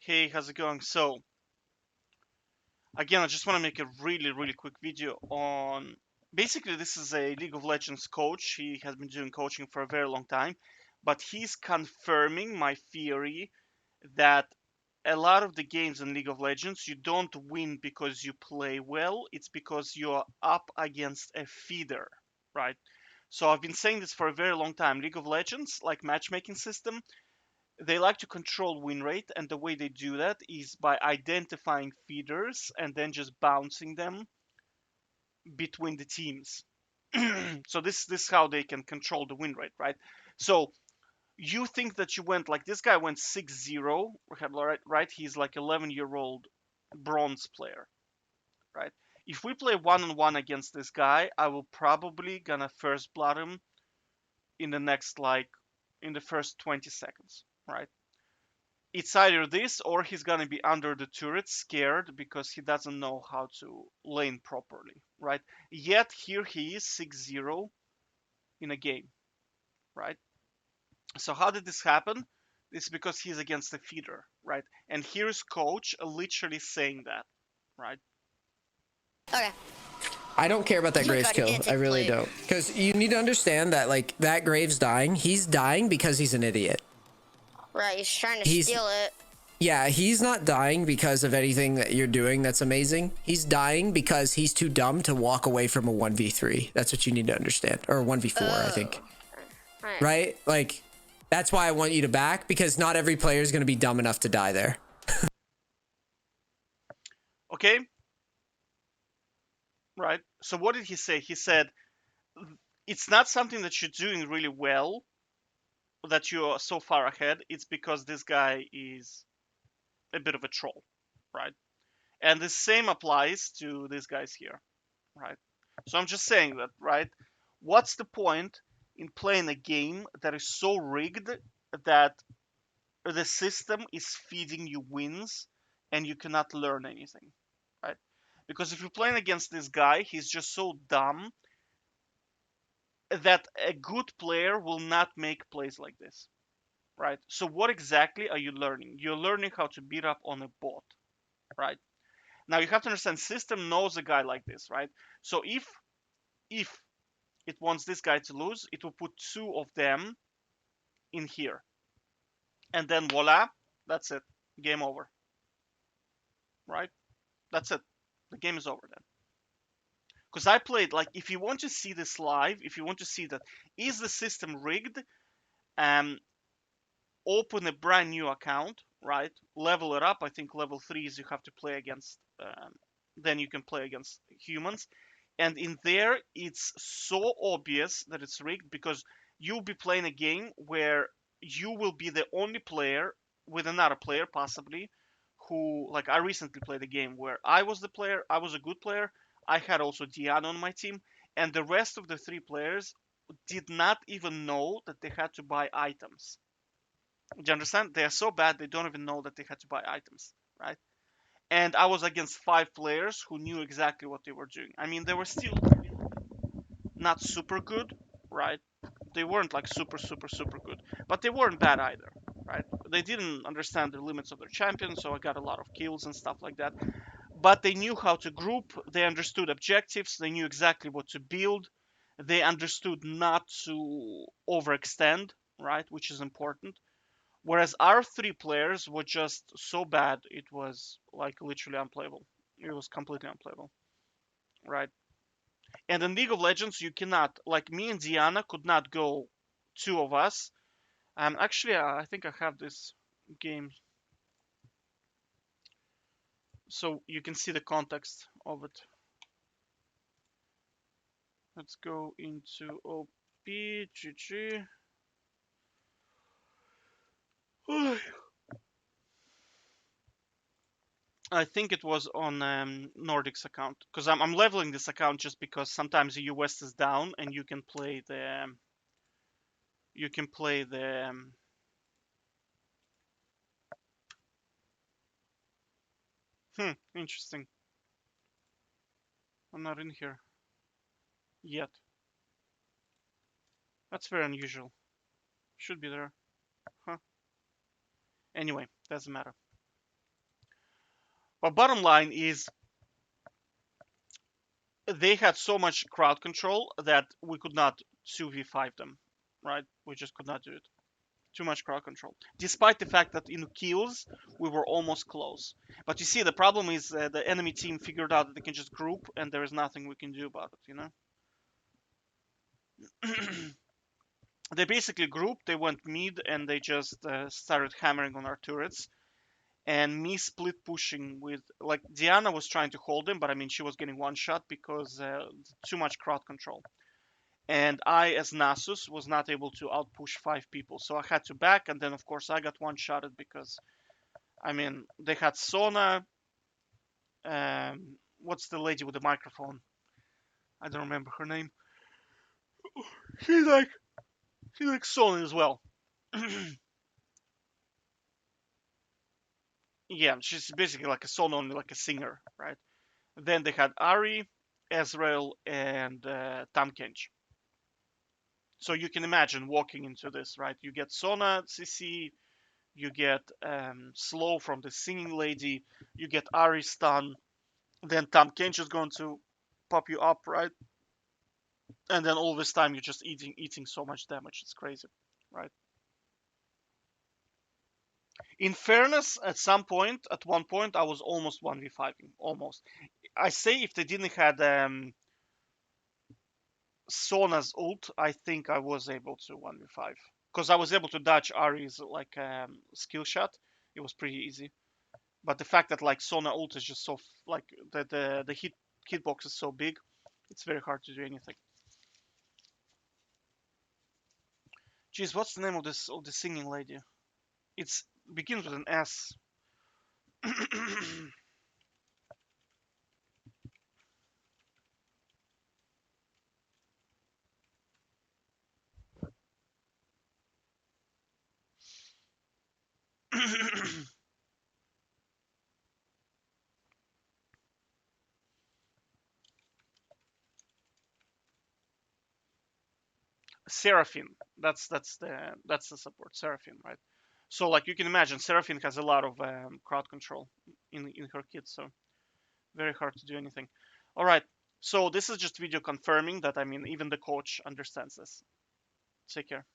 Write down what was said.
Hey, how's it going? So, again, I just want to make a really quick video on. Basically, this is a League of Legends coach. He has been doing coaching for a very long time, but he's confirming my theory that a lot of the games in League of Legends, you don't win because you play well, it's because you're up against a feeder, right? So, I've been saying this for a very long time. League of Legends, like matchmaking system, they like to control win rate, and the way they do that is by identifying feeders and then just bouncing them between the teams. So this is how they can control the win rate, right? So you think that you went like this guy went 6-0, right? He's like 11-year-old bronze player, right? If we play one-on-one against this guy, I will probably gonna first blood him in the next like in the first 20 seconds, right? It's either this or he's gonna be under the turret scared because he doesn't know how to lane properly, right? Yet here he is 6-0 in a game, right? So how did this happen? It's because he's against the feeder, right? And here's coach literally saying that, right? Okay. I don't care about that Oh my Graves god, he kill. didn't I take the really plate. don't. Because you need to understand that, like, that Graves dying, he's dying because he's an idiot. Right, he's trying to He's, steal it. yeah, he's not dying because of anything that you're doing that's amazing. He's dying because he's too dumb to walk away from a 1v3. That's what you need to understand. Or a 1v4, I think. Alright. Right? Like, that's why I want you to back, because not every player is going to be dumb enough to die there. Okay, right? So what did he say? He said it's not something that you're doing really well, that you're so far ahead. It's because this guy is a bit of a troll, right? And the same applies to these guys here, right? So I'm just saying that, right? What's the point in playing a game that is so rigged that the system is feeding you wins and you cannot learn anything, right? Because if you're playing against this guy, he's just so dumb that a good player will not make plays like this, right? So what exactly are you learning? You're learning how to beat up on a bot, right? Now you have to understand system knows a guy like this, right? So if it wants this guy to lose, it will put two of them in here. And then voila, that's it. Game over. Right? That's it. The game is over then. Because I played, like, if you want to see this live, if you want to see that, is the system rigged? Um, Open a brand new account, right? Level it up. I think level 3 is you have to play against, then you can play against humans. And in there, it's so obvious that it's rigged because you'll be playing a game where you will be the only player with another player, possibly, who, like, I recently played a game where I was the player, I was a good player. I had also Diana on my team, and the rest of the three players did not even know that they had to buy items. Do you understand? They are so bad they don't even know that they had to buy items, right? And I was against five players who knew exactly what they were doing. I mean, they were still not super good, right? They weren't like super good, but they weren't bad either, right? They didn't understand the limits of their champion, so I got a lot of kills and stuff like that. But they knew how to group, they understood objectives, they knew exactly what to build, they understood not to overextend, right? Which is important. Whereas our three players were just so bad, it was like literally unplayable. It was completely unplayable, right? And in League of Legends, you cannot, like me and Diana could not go two of us. Actually, I think I have this game, so you can see the context of it. Let's go into OP, GG. I think it was on Nordic's account because I'm leveling this account just because sometimes the US is down and you can play the interesting. I'm not in here yet. That's very unusual. Should be there. Huh. Anyway, doesn't matter. But bottom line is they had so much crowd control that we could not 2v5 them, right? We just could not do it. Too much crowd control. Despite the fact that in kills we were almost close. But you see, the problem is the enemy team figured out that they can just group, and there is nothing we can do about it. You know. They basically grouped. They went mid, and they just started hammering on our turrets. And me split pushing with like Diana was trying to hold him, but I mean she was getting one shot because too much crowd control. And I, as Nasus, was not able to outpush 5 people, so I had to back. And then of course I got one shotted because I mean they had Sona. What's the lady with the microphone? I don't remember her name. She's like she's like Sona as well. Yeah, she's basically like a Sona, only like a singer, right? Then they had Ari, Ezreal, and Tam Kench. So you can imagine walking into this, right? You get Sona CC, you get Slow from the singing lady, you get Ari stun, then Tam Kench is going to pop you up, right? And then all this time you're just eating so much damage. It's crazy, right? In fairness, at one point, I was almost 1v5ing, almost. I say if they didn't had Sona's ult, I think I was able to 1v5 because I was able to dodge Ari's like skill shot. It was pretty easy. But the fact that like Sona ult is just so like the hitbox is so big, it's very hard to do anything. Jeez, what's the name of the singing lady? It's begins with an S. Seraphine. That's the support. Seraphine, right? So like you can imagine, Seraphine has a lot of crowd control in her kit, so very hard to do anything. All right. So this is just video confirming that I mean even the coach understands this. Take care.